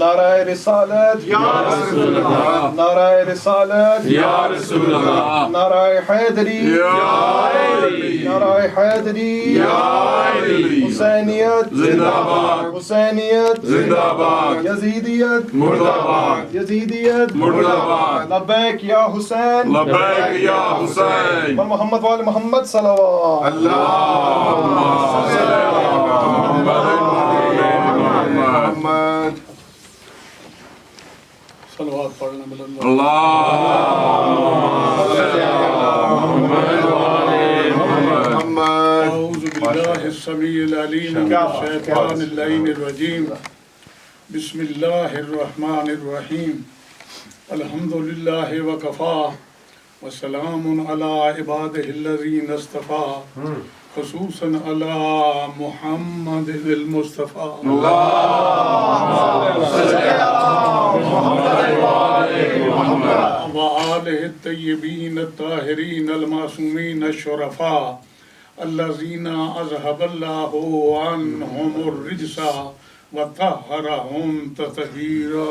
نعرہ رسالت یا رسول اللہ، نعرہ رسالت یا رسول اللہ، نعرہ حیدری یا علی، نعرہ حیدری یا علی، حسینیت زندہ باد، حسینیت زندہ باد، یزیدیت مرد آباد، یزیدیت مرد آباد، لبیک یا حسین لبیک یا حسین، محمد وال محمد صلوات اللہم صلی علی محمد، صلوات پڑھنا بلند اللہم صلی علی محمد۔ اعوذ باللہ السمیع العلیم من الشیطان اللعین الرجیم، بسم اللہ الرحمن الرحیم، الحمد للہ وکفا وسلام علی عبادہ الذین اصطفیٰ، خصوصاً علی محمد المصطفیٰ۔ وآلہ الطیبین الطاہرین المعصومین الشرفاء الذین اذهب اللہ عنہم الرجس وطہرہم تطہیرا۔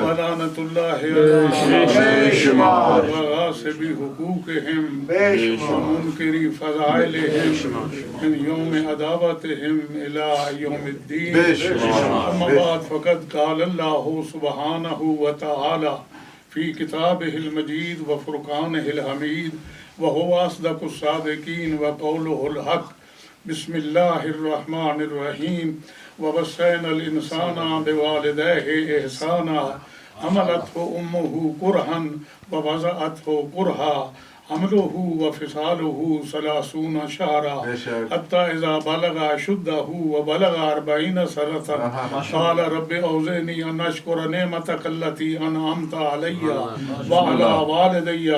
ولعنۃ اللہ علیہم وغاصبی حقوقہم ومنکری فضائلہم من یوم عداوتہم الی یوم الدین۔ اما بعد فقد قال اللہ سبحانہ وتعالی فی کتابہ المجید وفرقانہ الحمید وہو اصدق الصادقین وقولہ الحق۔ بسم اللہ الرحمن الرحیم، ووصینا الانسان بوالدیہ احسانا حملتہ امہ کرہا ووضعتہ کرہا حملہ وفصالہ 30 شہرا حتی اذا بلغ اشدہ وبلغ 40 سنة قال رب اوزعنی ان اشکر نعمتک التی انعمت علی وعلی والدی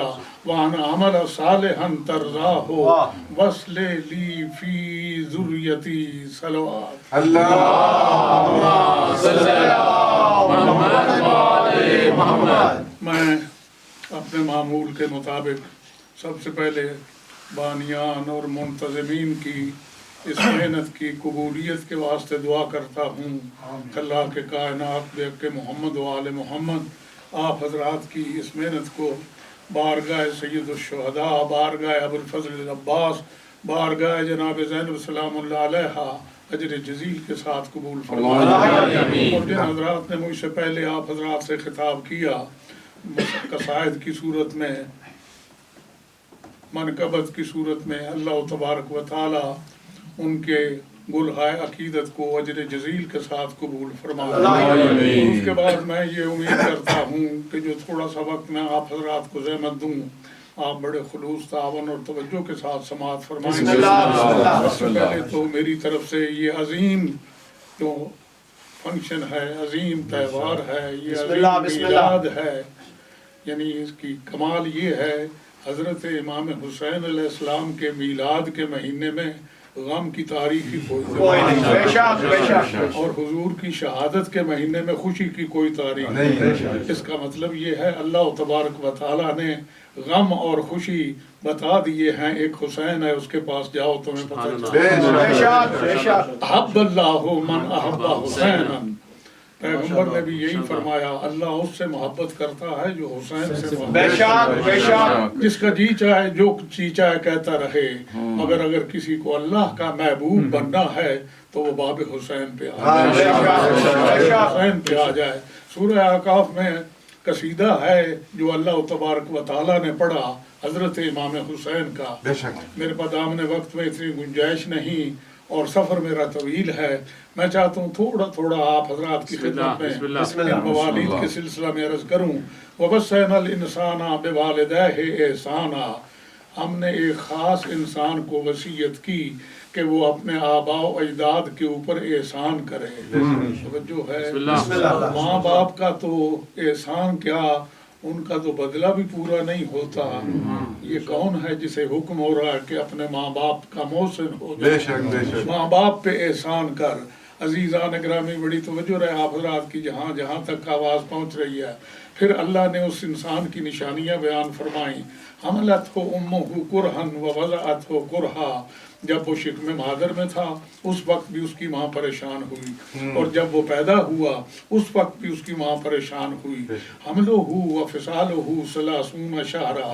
وان اعمل صالحا ترضاہ واصلح لی فی ذریتی۔ صلوات۔ اللہم صلی علی محمد۔ میں اپنے معمول کے مطابق سب سے پہلے بانیان اور منتظمین کی اس محنت کی قبولیت کے واسطے دعا کرتا ہوں کہ اللہ کے کائنات بے کہ محمد و آل محمد آپ حضرات کی اس محنت کو بارگاہ سید الشہداء، بارگاہ ابوالفضل العباس، بارگاہ جناب زینب سلام اللہ علیہا اجر جزیل کے ساتھ قبول فرمائے۔ اور جن حضرات نے مجھ سے پہلے آپ حضرات سے خطاب کیا، قصائد کی صورت میں، منقبت کی صورت میں، اللہ تبارک و تعالی ان کے گلہائے عقیدت کو اجر جزیل کے ساتھ قبول فرمائے۔ اس کے بعد میں یہ امید کرتا ہوں کہ جو تھوڑا سا وقت میں آپ حضرات کو زحمت دوں، آپ بڑے خلوص، تعاون اور توجہ کے ساتھ سماعت فرمائیں گے۔ سب سے پہلے تو میری طرف سے یہ عظیم جو فنکشن ہے، عظیم تہوار ہے، یہ عظیم میلاد ہے، یعنی اس کی کمال یہ ہے حضرت امام حسین علیہ السلام کے میلاد کے مہینے میں غم کی تاریخ کی کوئی اور حضور کی شہادت کے مہینے میں خوشی کی کوئی تاریخ نہیں۔ اس کا مطلب یہ ہے اللہ تبارک و تعالیٰ نے غم اور خوشی بتا دیے ہیں، ایک حسین ہے اس کے پاس جاؤ تمہیں پتہ چلے۔ احب اللہ من احب حسینا، پیغمبر نے بھی یہی فرمایا، اللہ اس سے محبت کرتا ہے جو حسین سے محبت، جس کا جی چاہے جو جی چاہے کہتا رہے، مگر اگر کسی کو اللہ کا محبوب بننا ہے تو وہ باب حسین پہ آ جائے، حسین پہ آ جائے۔ سورہ اعقاف میں قصیدہ ہے جو اللہ تبارک و تعالیٰ نے پڑھا حضرت امام حسین کا۔ میرے پاس دامن وقت میں اتنی گنجائش نہیں اور سفر میرا طویل ہے، میں چاہتا ہوں تھوڑا تھوڑا آپ حضرات کی خدمت میں ان موالید کے سلسلہ میں عرض کروں۔ وَوَصَّيْنَا الْإِنسَانَ بِوَالِدَيْهِ إِحْسَانًا، ہم نے ایک خاص انسان کو وصیت کی کہ وہ اپنے آباء و اجداد کے اوپر احسان کرے۔ توجہ ہے، ماں باپ کا تو احسان کیا، ان کا تو بدلہ بھی پورا نہیں ہوتا۔ یہ کون ہے جسے حکم ہو رہا ہے کہ اپنے ماں باپ کا محسن ہو جائے، ماں باپ پہ احسان کر۔ عزیزان گرامی، بڑی توجہ رہے آپ حضرات کی جہاں جہاں تک آواز پہنچ رہی ہے۔ پھر اللہ نے اس انسان کی نشانیاں بیان فرمائیں، حملتہ امہ کرہا ووضعتہ کرہا، جب وہ شکم مادر میں تھا اس وقت بھی اس کی ماں پریشان ہوئی، اور جب وہ پیدا ہوا اس وقت بھی اس کی ماں پریشان ہوئی۔ حملہ و فصالہ ثلاثون شہرا۔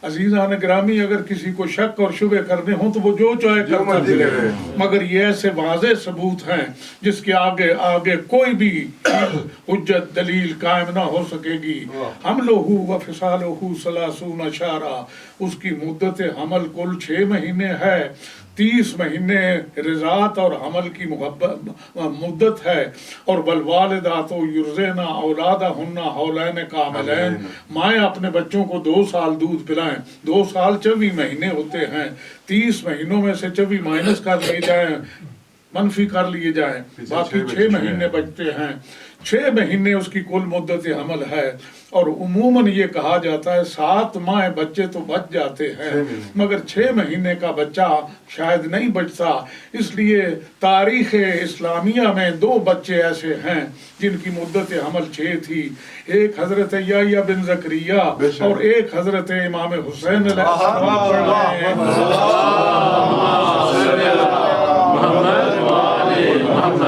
عزیزان گرامی، اگر کسی کو شک اور شبہ کرنے ہوں تو وہ جو چاہے کرتا پھرے، مگر یہ ایسے واضح ثبوت ہیں جس کے آگے کوئی بھی حجت دلیل قائم نہ ہو سکے گی۔ حملہ و فصالہ ثلاثون شہرا، اس کی مدت حمل کل 6 مہینے ہے، 30 مہینے رضاعت اور حمل کی مدت ہے، اور والوالدات یرضعن اولادہن حولین کاملین، مائیں اپنے بچوں کو 2 سال دودھ پلائیں۔ 2 سال 24 مہینے ہوتے ہیں، 30 مہینوں میں سے 24 مائنس کر لیے جائیں، منفی کر لیے جائیں، باقی 6 مہینے بچتے ہیں۔ 6 مہینے اس کی کل مدت حمل ہے، اور عموماً یہ کہا جاتا ہے 7 ماہ بچے تو بچ جاتے ہیں، مگر 6 مہینے کا بچہ شاید نہیں بچتا۔ اس لیے تاریخ اسلامیہ میں 2 بچے ایسے ہیں جن کی مدت حمل 6 تھی، ایک حضرت یحییٰ بن زکریا اور ایک حضرت امام حسین علیہ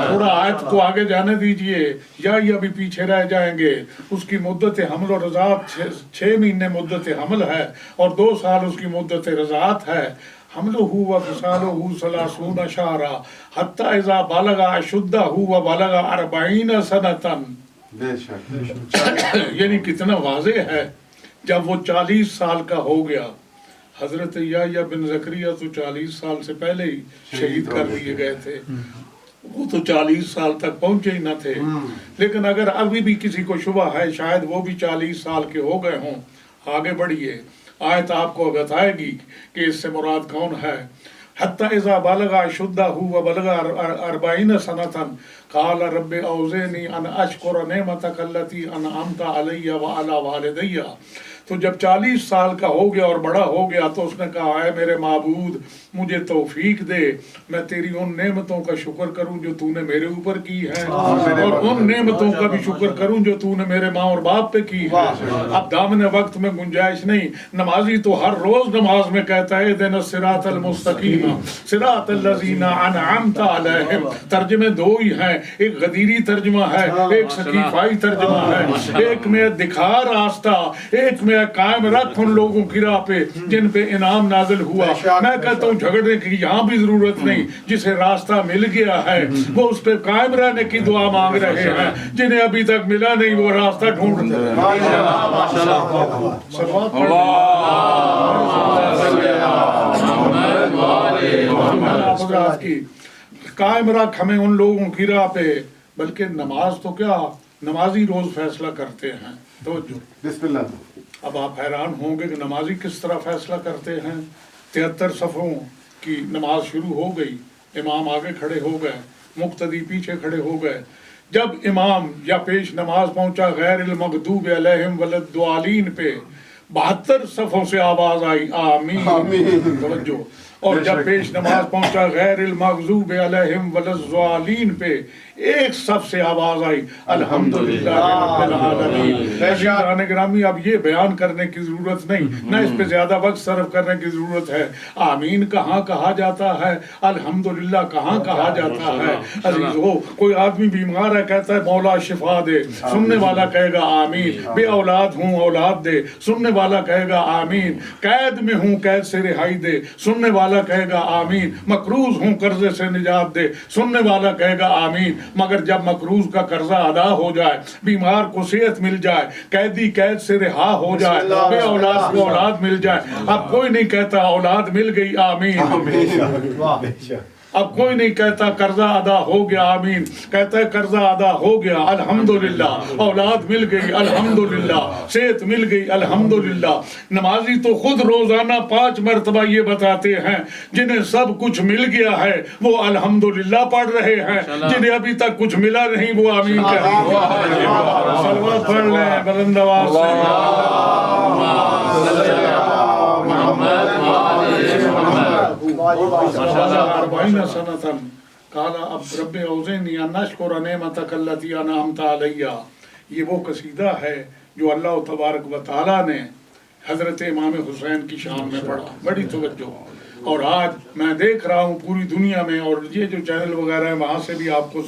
تھوڑا آیت کو آگے جانے دیجئے، یحییٰ بھی پیچھے رہ جائیں گے۔ اس کی مدت حمل اور رضاعت 6 مہینے مدت حمل ہے، اور 2 سال اس کی مدت رضاعت ہے۔ حملہ و فصالہ ثلاثون شہرا حتی اذا بلغ اشدہ و بلغ 40 سنۃ، یعنی کتنا واضح ہے، جب وہ 40 سال کا ہو گیا۔ حضرت یحییٰ بن زکریا تو 40 سال سے پہلے ہی شہید کر دیے گئے تھے، وہ تو 40 سال تک پہنچے ہی نہ تھے، لیکن اگر ابھی بھی کسی کو شبہ ہے شاید وہ بھی 40 سال کے ہو گئے ہوں، آگے بڑھیے، آیت آپ کو بتائے گی کہ اس سے مراد کون ہے۔ حتی اذا بلغ اشدہ و بلغ 40 سنۃ قال رب اوزعنی ان اشکر نعمتک التی انعمت علی وعلی والدی، تو جب 40 سال کا ہو گیا اور بڑا ہو گیا تو اس نے کہا اے میرے معبود مجھے توفیق دے، میں تیری ان نعمتوں کا شکر کروں جو تو نے میرے اوپر کی ہیں، اور ان نعمتوں کا بھی شکر کروں جو تو نے میرے ماں اور باپ پہ کی ہے۔ اب دامن وقت میں گنجائش نہیں، نمازی تو ہر روز نماز میں کہتا ہے اہدنا الصراط المستقیم صراط الذین انعمت علیہم۔ ترجمے 2 ہی ہیں، ایک غدیری ترجمہ ہے، ایک سقیفائی ترجمہ ہے، ایک میں دکھا راستہ، ایک میں قائم رکھ ان لوگوں کی راہ پہ جن پہ انعام نازل ہوا۔ میں کہتا ہوں جھگڑنے کی یہاں بھی ضرورت نہیں، جسے راستہ مل گیا ہے وہ اس پہ قائم رہنے کی دعا مانگ رہے ہیں، جنہیں ابھی تک ملا نہیں وہ راستہ ڈھونڈ رہے ہیں۔ قائم رکھ ہمیں ان لوگوں کی راہ پہ، بلکہ نماز تو کیا، نمازی روز فیصلہ کرتے ہیں۔ توجہ، بسم اللہ۔ اب آپ حیران ہوں گے کہ نمازی کس طرح فیصلہ کرتے ہیں۔ 73 صفوں کی نماز شروع ہو گئی، امام آگے کھڑے ہو گئے، مقتدی پیچھے کھڑے ہو گئے۔ جب امام یا پیش نماز پہنچا غیر المغضوب علیہم ولا الضالین پہ، 72 صفوں سے آواز آئی آمین۔ توجہ، اور جب پیش نماز پہنچا غیر المغضوب علیہم ولا الضالین پہ، ایک صف سے آواز آئی الحمدللہ رب العالمین۔ عزیزان گرامی، اب یہ بیان کرنے کی ضرورت نہیں، نہ اس پہ زیادہ وقت صرف کرنے کی ضرورت ہے۔ آمین کہاں کہا جاتا ہے، الحمدللہ کہاں کہا جاتا ہے۔ عزیزو، کوئی آدمی بیمار ہے کہتا ہے مولا شفا دے، سننے والا کہے گا آمین۔ بے اولاد ہوں اولاد دے، سننے والا کہے گا آمین۔ قید میں ہوں قید سے رہائی دے، سننے والا کہے گا آمین۔ مقروض ہوں قرضے سے نجات دے، سننے والا کہے گا آمین۔ مگر جب مقروض کا قرضہ ادا ہو جائے، بیمار کو صحت مل جائے، قیدی قید سے رہا ہو جائے، بے اولاد کو اولاد مل جائے، اب کوئی نہیں کہتا اولاد مل گئی آمین۔ اب کوئی نہیں کہتا قرضہ ادا ہو گیا آمین، کہتا ہے قرضہ ادا ہو گیا الحمدللہ، اولاد مل گئی الحمدللہ، صحت مل گئی الحمدللہ۔ نمازی تو خود روزانہ 5 مرتبہ یہ بتاتے ہیں، جنہیں سب کچھ مل گیا ہے وہ الحمدللہ پڑھ رہے ہیں، جنہیں ابھی تک کچھ ملا نہیں وہ آمین کہہ رہے ہیں۔ صلوات پڑھ لیں بلند آواز سے۔ قال اب رب اوزعنی ان اشکر نعمتک التی انعمت علی، یہ وہ قصیدہ ہے جو اللہ تبارک و تعالیٰ نے حضرت امام حسین کی شان میں پڑھا۔ بڑی توجہ، اور آج میں دیکھ رہا ہوں پوری دنیا میں، اور یہ جو چینل وغیرہ ہیں وہاں سے بھی آپ کو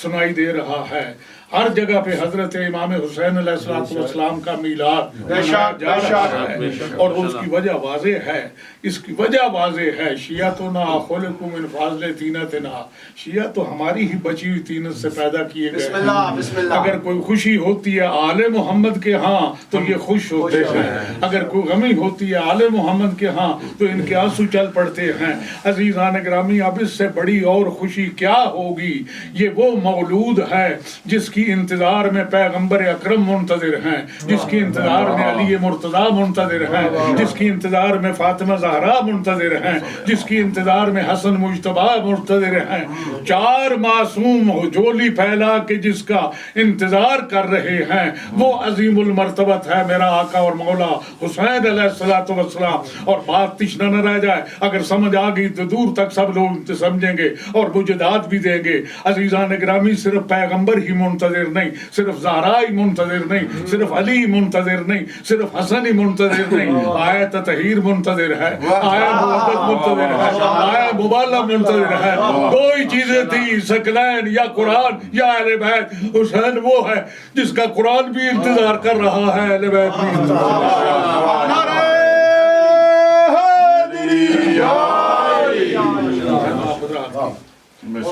سنائی دے رہا ہے، ہر جگہ پہ حضرت امام حسین علیہ السلام کا میلاد منایا جا رہا ہے، اور اس کی وجہ واضح ہے، اس کی وجہ واضح ہے، شیعتنا خلقوا من فاضل طینتنا، شیعہ تو ہماری ہی بچی ہوئی طینت سے پیدا کیے گئے ہیں۔ اگر کوئی خوشی ہوتی ہے آل محمد کے ہاں تو یہ خوش ہوتے ہیں، اگر کوئی غمی ہوتی ہے آل محمد کے ہاں تو ان کے آنسو چل پڑتے ہیں۔ عزیزان گرامی، اب اس سے بڑی اور خوشی کیا ہوگی؟ یہ وہ مولود ہے جس کی انتظار میں پیغمبر اکرم منتظر ہیں، جس کی انتظار میں علی مرتضیٰ منتظر ہیں، جس کی انتظار میں فاطمہ زہرا منتظر ہیں، جس کی انتظار میں حسن مجتبیٰ منتظر ہیں۔ چار معصوم جولی پھیلا کے جس کا انتظار کر رہے ہیں، وہ عظیم المرتبت ہے میرا آقا اور مولا حسین علیہ السلام۔ اور بات تشنہ نہ رہ جائے، اگر سمجھ آ گئی تو دور تک سب لوگ سمجھیں گے اور مجدات بھی دیں گے۔ عزیزان گرامی، صرف پیغمبر ہی منتظر نہیں، صرف زہرا ہی منتظر نہیں، صرف علی منتظر نہیں، صرف حسن ہی منتظر نہیں، آیت تطہیر منتظر ہے، آیت محبت منتظر ہے، آیت مبالغہ منتظر ہے۔ دو ہی چیزیں تھی، ثقلین یا قرآن یا اہل بیت۔ حسین وہ ہے جس کا قرآن بھی انتظار کر رہا ہے، اہل بیت بھی انتظار کر رہا ہے۔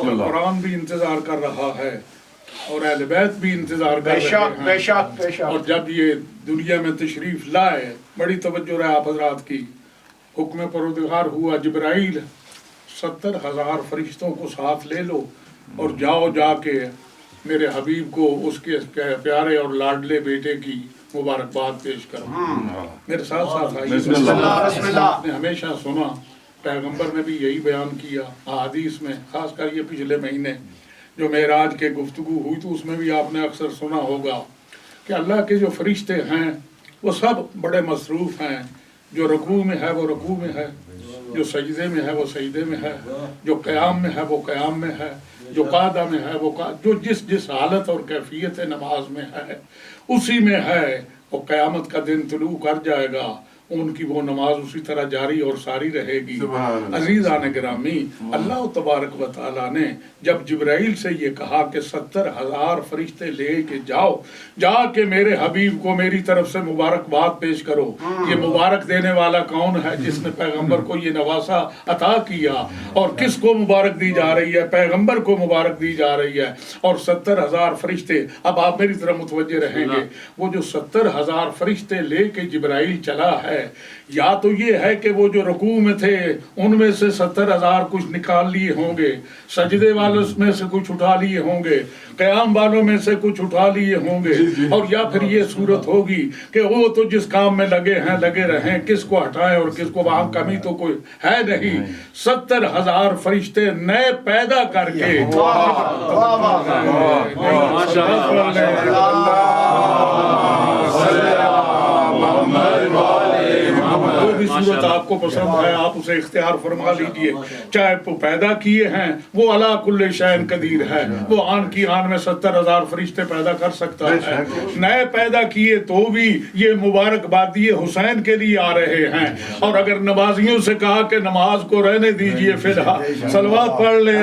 قرآن بھی انتظار کر رہا ہے اور اہل بیت بھی انتظار کر رہے ہیں۔ بے شک بے شک۔ اور جب یہ دنیا میں تشریف لائے، بڑی توجہ رہے آپ حضرات کی، حکم پروردگار ہوا جبرائیل 70,000 فرشتوں کو ساتھ لے لو اور جاؤ جا کے میرے حبیب کو اس کے پیارے اور لاڈلے بیٹے کی مبارکباد پیش کرو۔ میرے ساتھ ساتھ آئیے، آپ نے ہمیشہ سنا، پیغمبر نے بھی یہی بیان کیا احادیث میں، خاص کر یہ پچھلے مہینے جو معراج کے گفتگو ہوئی تو اس میں بھی آپ نے اکثر سنا ہوگا کہ اللہ کے جو فرشتے ہیں وہ سب بڑے مصروف ہیں، جو رکوع میں ہے وہ رکوع میں ہے، جو سجدے میں ہے وہ سجدے میں ہے، جو قیام میں ہے وہ قیام میں ہے، جو قعدہ میں ہے وہ جو جس حالت اور کیفیت نماز میں ہے اسی میں ہے۔ اور قیامت کا دن طلوع کر جائے گا، ان کی وہ نماز اسی طرح جاری اور ساری رہے گی۔ عزیزان گرامی، اللہ تبارک و تعالیٰ نے جب جبرائیل سے یہ کہا کہ 70,000 فرشتے لے کے جاؤ، جا کے میرے حبیب کو میری طرف سے مبارکباد پیش کرو، یہ مبارک دینے والا کون ہے جس نے پیغمبر کو یہ نواسا عطا کیا؟ اور کس کو مبارک دی جا رہی ہے؟ پیغمبر کو مبارک دی جا رہی ہے۔ اور 70,000 فرشتے، اب آپ میری طرف متوجہ رہیں گے، وہ جو 70,000 فرشتے لے کے جبرائیل چلا ہے، یا تو یہ ہے کہ وہ جو رکوع میں تھے ان میں سے 70,000 کچھ نکال لیے ہوں گے، سجدے والوں میں سے کچھ اٹھا لیے ہوں گے، قیام والوں میں سے کچھ اٹھا لیے ہوں گے، اور یا پھر یہ صورت ہوگی کہ وہ تو جس کام میں لگے ہیں لگے رہیں، کس کو ہٹائیں اور کس کو، وہاں کمی تو کوئی ہے نہیں۔ 70,000 فرشتے نئے پیدا کر کے جو بھی صورت آپ کو پسند ہے آپ اسے اختیار فرما لیجئے۔ چاہے وہ پیدا کیے ہیں وہ علی کل شیء قدیر ہے، وہ آن کی آن میں 70,000 فرشتے پیدا کر سکتا ہے۔ نئے پیدا کیے تو بھی یہ مبارکبادی حسین کے لیے آ رہے ہیں۔ اور اگر نمازیوں سے کہا کہ نماز کو رہنے دیجئے فی الحال، صلوات پڑھ لیں،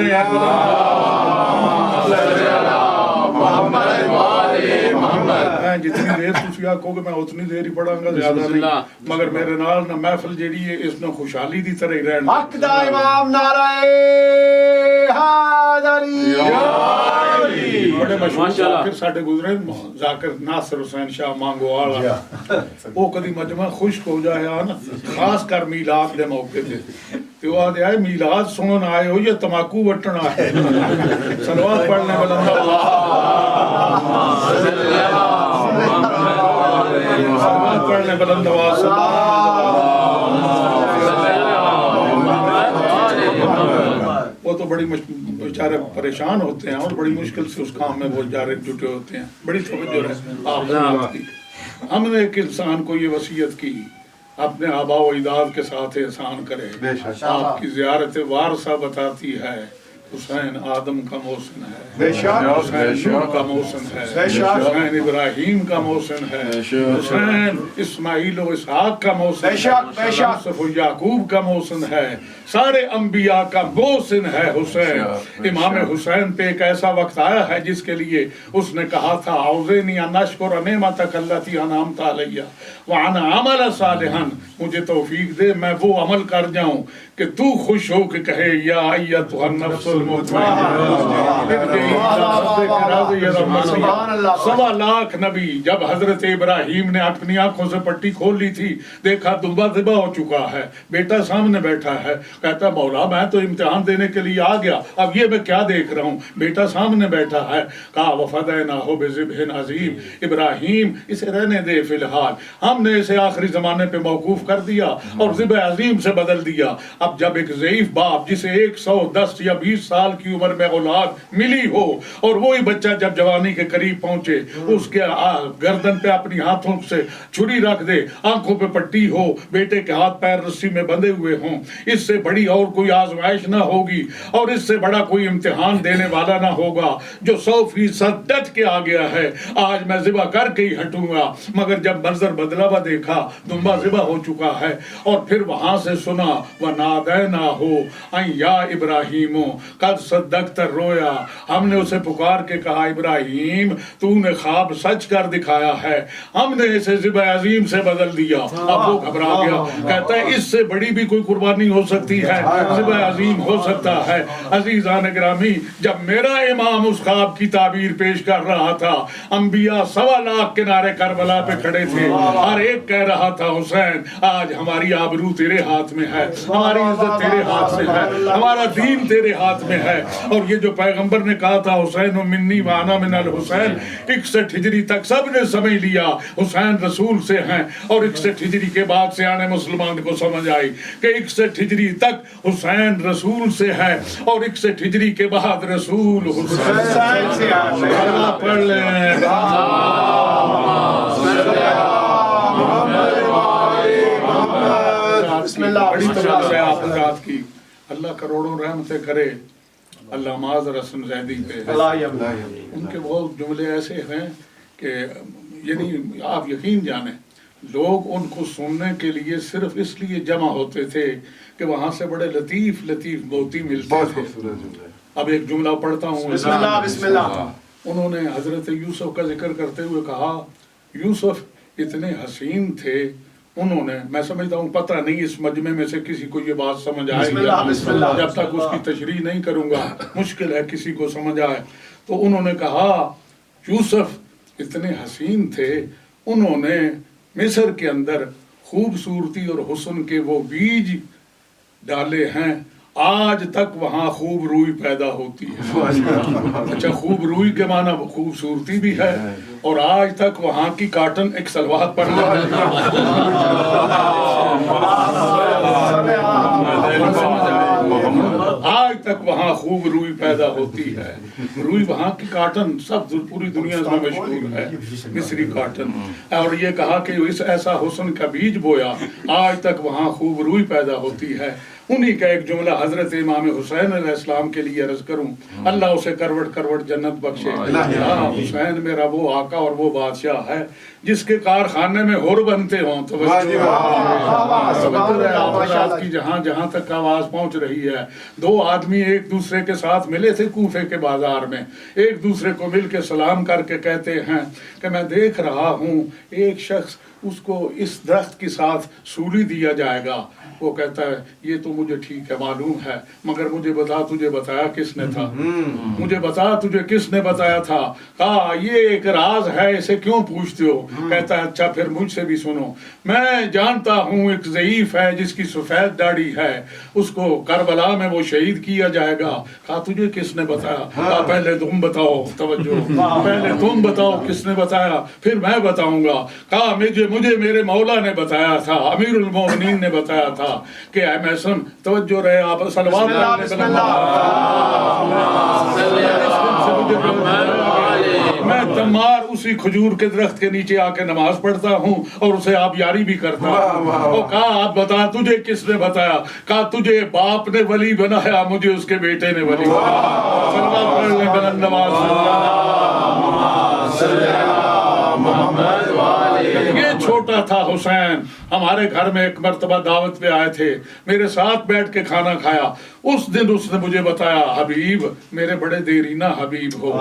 جتنی دیر تسی آکھو گے میں اتنی دیر ہی پڑھاں گا، زیادہ نہیں، مگر میرے نال نہ محفل جیڑی ہے اس نے خوشحالی دی طرح ہی رہنا۔ حق دا امام نعرہ حیدری، بڑے مشہور ذاکر ساڈے گزرے، ذاکر ناصر حسین شاہ مانگو والا، وہ کدی مجمع خشک ہو جائے نا، خاص کر میلاد دے موقع تے تو وہ آدھے آئے میلاد سنن آئے ہو یا تماکو وٹن آئے، صلوات پڑھنے والا صلوات پڑھنے بلند آواز وہ تو بڑی بیچارے پریشان ہوتے ہیں اور بڑی مشکل سے اس کام میں وہ جارے جٹے ہوتے ہیں۔ بڑی توجہ ہے آپ کی۔ ہم نے ایک انسان کو یہ وصیت کی اپنے آباء و اجداد کے ساتھ احسان کرے۔ آپ کی زیارت وارثہ بتاتی ہے حسین آدم کا محسن ہے، بے شک حسین نوح کا محسن ہے، بے شک حسین ابراہیم کا محسن ہے، حسین اسماعیل و اسحاق کا محسن بے ہے، شک بے شک یوسف و یعقوب کا محسن ہے، سارے انبیاء کا محسن ہے حسین۔ امام حسین پہ ایک ایسا وقت آیا ہے جس کے لیے اس نے کہا تھا اعوذنی ان اشکر نعمتک التی انعمت علی وان اعمل صالحا، مجھے توفیق دے میں وہ عمل کر جاؤں کہ تو خوش ہو کہ کہے یا ایتھا النفس المطمئنہ۔ 1.25 نبی جب حضرت ابراہیم نے اپنی آنکھوں سے پٹی کھول لی تھی، دیکھا دمبا ذبح ہو چکا ہے، بیٹا سامنے بیٹھا ہے، کہتا مولا میں تو امتحان دینے کے لیے آ گیا، اب یہ میں کیا دیکھ رہا ہوں، بیٹا سامنے بیٹھا ہے۔ کہا وفدیناہ بذبح عظیم، ابراہیم اسے رہنے دے فی الحال، ہم نے اسے آخری زمانے پہ موقوف کر دیا اور ذبح عظیم سے بدل دیا۔ اب جب ایک ضعیف باپ جسے 110 یا 20 سال کی عمر میں اولاد ملی ہو اور وہی بچہ جب جوانی کے قریب پہنچے اس کے گردن پہ اپنی ہاتھوں سے چھری رکھ دے، آنکھوں پہ پٹی ہو، بیٹے کے ہاتھ پیر رسی میں بندھے ہوئے ہوں، اس سے بڑی اور کوئی آزمائش نہ ہوگی اور اس سے بڑا کوئی امتحان دینے والا نہ ہوگا جو 100% ڈٹ کے آ گیا ہے آج میں ذبح کر کے ہی ہٹوں گا۔ مگر جب منظر بدلا ہوا دیکھا، دمبا ذبح ہو چکا ہے، اور پھر وہاں سے سنا وَنَادَيْنَاهُ أَن يَا إِبْرَاهِيمُ قَدْ صَدَّقْتَ الرُّؤْيَا، ہم نے اسے پکار کے کہا ابراہیم تو نے خواب سچ کر دکھایا ہے، ہم نے اسے ذبح عظیم سے بدل دیا۔ اب وہ گھبرا گیا، کہتا ہے اس سے بڑی بھی کوئی قربانی ہو سکتی ہے، ذبح عظیم ہو سکتا ہے۔ عزیزان گرامی، جب میرا امام اس خواب کی تعبیر پیش کر رہا تھا، انبیاء 1.25 لاکھ کنارے کربلا پہ کھڑے تھے، ہر ایک کہہ رہا تھا حسین آج ہماری آبرو تیرے ہاتھ میں ہے، ہماری عزت تیرے ہاتھ میں ہے، ہمارا دین تیرے ہاتھ میں ہے۔ اور یہ جو پیغمبر نے کہا تھا حسین منی وانا من الحسین، 61 ہجری تک سب نے سمجھ لیا حسین رسول سے ہیں، اور 61 ہجری کے بعد سے آنے مسلمان کو سمجھ آئی کہ 61 ہجری تک حسین رسول سے ہے، اور 61 ہجری کے بعد رسول حسین سے ہے۔ پڑھ لیں بسم اللہ بڑی طرح سے آپ حضرات کی اللہ کروڑوں رحمتیں کرے اللہ معاذ رسن زیدی پہ۔ ان کے بہت جملے ایسے ہیں کہ یعنی آپ یقین جانیں لوگ ان کو سننے کے لیے صرف اس لیے جمع ہوتے تھے کہ وہاں سے بڑے لطیف لطیف موتی ملتے تھے۔ اب ایک جملہ پڑھتا ہوں۔ بسم اللہ بسم اللہ۔ انہوں نے حضرت یوسف کا ذکر کرتے ہوئے کہا یوسف اتنے حسین تھے، انہوں نے، میں سمجھتا ہوں پتہ نہیں اس مجمع میں سے کسی کو یہ بات سمجھ آئے گی، جب تک اس کی تشریح نہیں کروں گا مشکل ہے کسی کو سمجھ آئے۔ تو انہوں نے کہا یوسف اتنے حسین تھے، انہوں نے مصر کے اندر خوبصورتی اور حسن کے وہ بیج ڈالے ہیں، آج تک وہاں خوب روئی پیدا ہوتی ہے۔ اچھا، خوب روئی کے معنی خوبصورتی بھی ہے، اور آج تک وہاں کی کاٹن ایک سلوات پر آج تک وہاں خوب روئی پیدا ہوتی ہے۔ روئی وہاں کی کاٹن سب پوری دنیا میں مشہور ہے، مصری کاٹن۔ اور یہ کہا کہ اس ایسا حسن کا بیج بویا، آج تک وہاں خوب روئی پیدا ہوتی ہے۔ انہی کا ایک جملہ حضرت امام حسین علیہ السلام کے لیے عرض کروں، اللہ اسے کروٹ کروٹ جنت بخشے۔ حسین میرا وہ آقا اور وہ بادشاہ ہے جس کے کارخانے میں ہور بنتے ہوں۔ تو آپ کی جہاں جہاں تک آواز پہنچ رہی ہے، 2 آدمی ایک دوسرے کے ساتھ ملے تھے کوفے کے بازار میں، ایک دوسرے کو مل کے سلام کر کے کہتے ہیں کہ میں دیکھ رہا ہوں ایک شخص اس کو اس درخت کے ساتھ سولی دیا جائے گا۔ وہ کہتا ہے یہ تو مجھے ٹھیک ہے معلوم ہے، مگر مجھے بتا تجھے بتایا کس نے تھا، مجھے بتا تجھے کس نے بتایا تھا۔ کہا یہ ایک راز ہے، اسے کیوں پوچھتے ہو؟ کہتا ہے اچھا پھر مجھ سے بھی سنو، میں جانتا ہوں ایک ضعیف ہے جس کی سفید داڑھی ہے، اس کو کربلا میں وہ شہید کیا جائے گا۔ کہا تجھے کس نے بتایا؟ کہا پہلے تم بتاؤ، توجہ، پہلے تم بتاؤ کس نے بتایا، پھر میں بتاؤں گا۔ کہا مجھے میرے مولا نے بتایا تھا، امیر المومنین نے بتایا تھا کہ اے میسن توجہ رہے آپ صلوات میں عمار اسی کھجور کے درخت کے نیچے آ کے نماز پڑھتا ہوں اور اسے آپ یاری بھی کرتا ہوں. اور کہا آپ بتا تجھے کس نے بتایا؟ کہا تجھے باپ نے ولی بنایا, مجھے اس کے بیٹے نے ولی بنایا. سلوات پڑھ لیں بلند آواز سے. یہ چھوٹا تھا حسین, ہمارے گھر میں ایک مرتبہ دعوت پہ آئے تھے, میرے ساتھ بیٹھ کے کھانا کھایا. اس دن اس نے مجھے بتایا حبیب میرے بڑے دیرینہ حبیب ہو,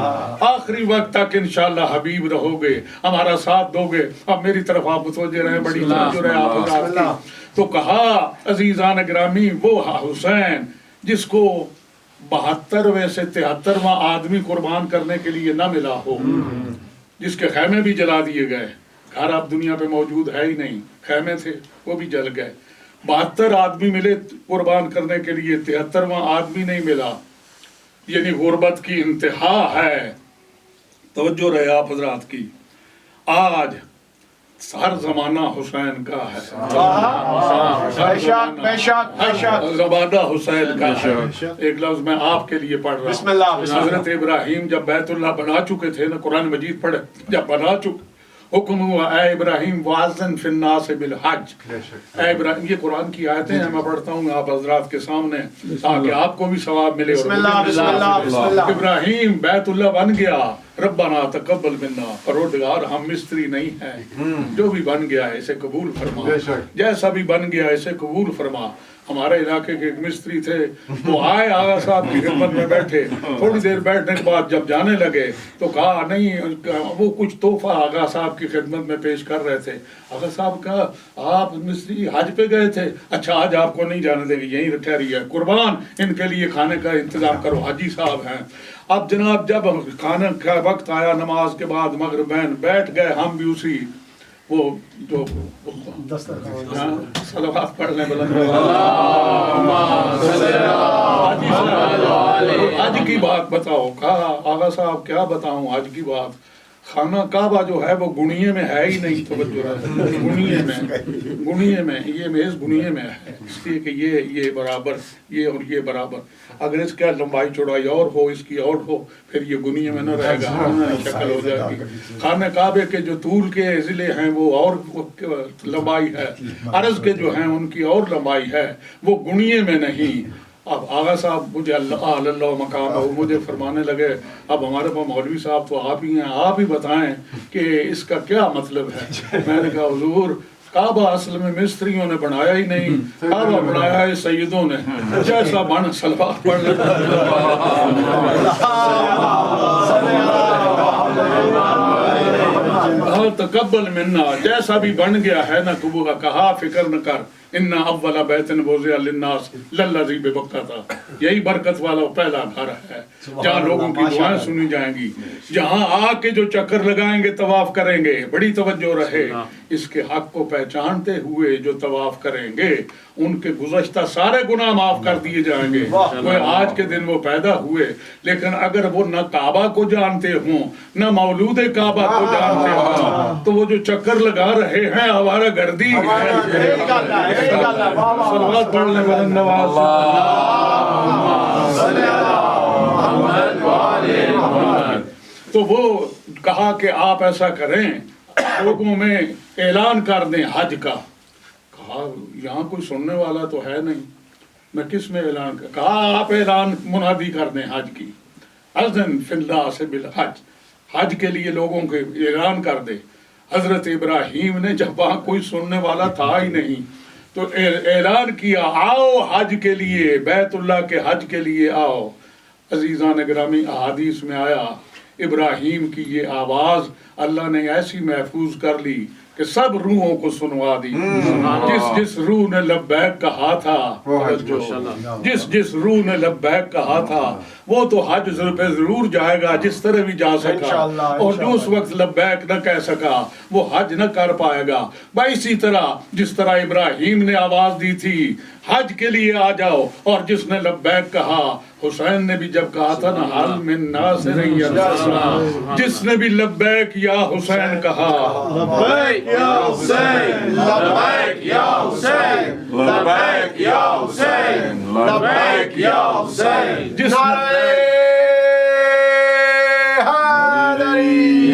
آخری وقت تک انشاءاللہ حبیب رہو گے, ہمارا ساتھ دو گے. اب میری طرف آپ متوجہ رہے, بڑی توجہ رہے آپ حضرات کی. تو کہا عزیزان گرامی وہ حسین جس کو 72 سے 73واں آدمی قربان کرنے کے لیے نہ ملا ہو, جس کے خیمے بھی جلا دیے گئے, گھر اب دنیا پہ موجود ہے ہی نہیں, خیمے تھے وہ بھی جل گئے. 72 آدمی ملے قربان کرنے کے لیے, 73واں آدمی نہیں ملا. یعنی غربت کی انتہا ہے. توجہ رہے آپ حضرات کی. آج ہر زمانہ حسین کا ہے, زمانہ حسین کا ہے. ایک لفظ میں آپ کے لیے پڑھ رہا ہوں. حضرت ابراہیم جب بیت اللہ بنا چکے تھے نا, قرآن مجید پڑھے, جب بنا چکے حکم ہوا اے ابراہیم واذن فی الناس بالحج. اے ابراہیم, یہ قرآن کی آیتیں ہیں, میں پڑھتا ہوں آپ حضرات کے سامنے تاکہ آپ کو بھی ثواب ملے. ابراہیم بیت اللہ بن گیا, ربنا تقبل منا, پروردگار ہم مستری نہیں ہیں, جو بھی بن گیا ہے اسے قبول فرما, جیسا بھی بن گیا اسے قبول فرما. ہمارے علاقے کے ایک مستری تھے, وہ آئے آغا صاحب کی خدمت میں بیٹھے, تھوڑی دیر بیٹھنے کے بعد جب جانے لگے تو کہا نہیں, وہ کچھ تحفہ آغا صاحب کی خدمت میں پیش کر رہے تھے. آغا صاحب کہا آپ مستری حج پہ گئے تھے, اچھا آج آپ کو نہیں جانے دیں گے, یہیں ٹھہری ہے, قربان ان کے لیے کھانے کا انتظام کرو, حاجی صاحب ہیں. اب جناب جب کھانے کا وقت آیا نماز کے بعد مغربین, بیٹھ گئے ہم بھی اسی وہ جو صلوات پڑھ لیں بلند. آج کی بات بتاؤ. کہا آغا صاحب کیا بتاؤں آج کی بات, خانہ کعبہ جو ہے وہ گنیے میں ہے ہی نہیں. توجہ گنیے میں یہ میز گنیے میں ہے, اس لیے کہ یہ برابر, یہ اور یہ برابر. اگر اس کا لمبائی چوڑائی اور ہو, اس کی اور ہو, پھر یہ گنیے میں نہ رہے گا, شکل ہو جائے گی. خانہ کعبے کے جو طول کے ضلع ہیں وہ اور لمبائی ہے, عرض کے جو ہیں ان کی اور لمبائی ہے, وہ گنیے میں نہیں. اب آغا صاحب مجھے اللہ مقام ہے, مجھے فرمانے لگے اب ہمارے پاس مولوی صاحب تو آپ ہی ہیں, آپ ہی بتائیں کہ اس کا کیا مطلب ہے. میں نے کہا حضور کعبہ اصل میں مستریوں نے بنایا ہی نہیں, کعبہ بنایا ہے سیدوں نے, جیسا بن صلوات پڑھ لے. تقبل منا, جیسا بھی بن گیا ہے نا قبول. کہا فکر نہ کر, ان اول بیت وضع للناس للذی ببکۃ, یہی برکت والا پہلا گھر ہے جہاں لوگوں کی دعائیں سنی جائیں گی, جہاں آ کے جو چکر لگائیں گے طواف کریں گے. بڑی توجہ رہے, اس کے حق کو پہچانتے ہوئے جو طواف کریں گے ان کے گزشتہ سارے گناہ معاف کر دیے جائیں گے. وہ آج کے دن وہ پیدا ہوئے, لیکن اگر وہ نہ کعبہ کو جانتے ہوں نہ مولود کعبہ کو جانتے ہوں تو وہ جو چکر لگا رہے ہیں ہمارا گردی ہے. صلوات پڑھ لیں بلند آواز. تو وہ کہا کہ آپ ایسا کریں, لوگوں میں اعلان کر دیں حج کا. کہا یہاں کوئی سننے والا تو ہے نہیں, میں کس میں اعلان کر. کہا آپ اعلان منادی کر دیں حج کی, اذن فی الناس بالحج, حج کے لیے لوگوں کے اعلان کر دے. حضرت ابراہیم نے جب وہاں کوئی سننے والا تھا ہی نہیں تو اعلان کیا آؤ حج کے لیے, بیت اللہ کے حج کے لیے آؤ. عزیزان گرامی احادیث میں آیا ابراہیم کی یہ آواز اللہ نے ایسی محفوظ کر لی کہ سب روحوں کو سنوا دی. جس روح نے لبیک کہا تھا, جس روح نے لبیک کہا تھا وہ تو حج پہ ضرور جائے گا جس طرح بھی جا سکا, اور جو اس وقت لبیک نہ کہہ سکا وہ حج نہ کر پائے گا. بھائی اسی طرح جس طرح ابراہیم نے آواز دی تھی حج کے لیے آ جاؤ, اور جس نے لبیک کہا, حسین نے بھی جب کہا تھا نا حل من ناصر یدعونا, جس نے بھی لبیک یا حسین کہا, لبیک یا حسین, لبیک یا حسین, لبیک یا حسین, لبیک یا حسین. نعرہ حیدری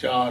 4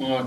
5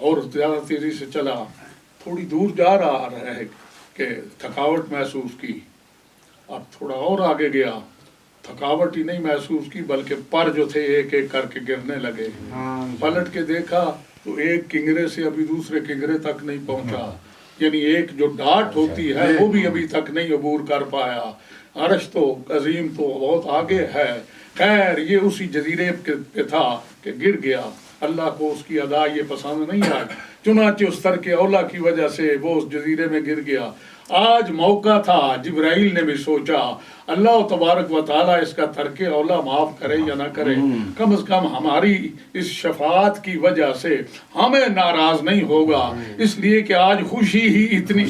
اور زیادہ تیزی سے چلا، تھوڑی دور جا رہا ہے کہ تھکاوٹ محسوس کی، اب تھوڑا اور آگے گیا، تھکاوٹ ہی نہیں محسوس کی بلکہ پر جو تھے ایک ایک کر کے گرنے لگے، پلٹ کے دیکھا تو ایک کنگرے سے ابھی دوسرے کنگرے تک نہیں پہنچا، یعنی ایک جو ڈاٹ ہوتی ہے وہ بھی ابھی تک نہیں عبور کر پایا، عرش تو عظیم تو بہت آگے ہے، خیر یہ اسی جزیرے پہ تھا کہ گر گیا، اللہ کو اس کی ادا یہ پسند نہیں آئی، چنانچہ اس ترک اولا کی وجہ سے وہ اس جزیرے میں گر گیا۔ آج موقع تھا، جبرائیل نے بھی سوچا اللہ تبارک و تعالیٰ اس کا ترک اولا معاف کرے یا نہ کرے، کم از کم ہماری اس شفاعت کی وجہ سے ہمیں ناراض نہیں ہوگا، اس لیے کہ آج خوشی ہی اتنی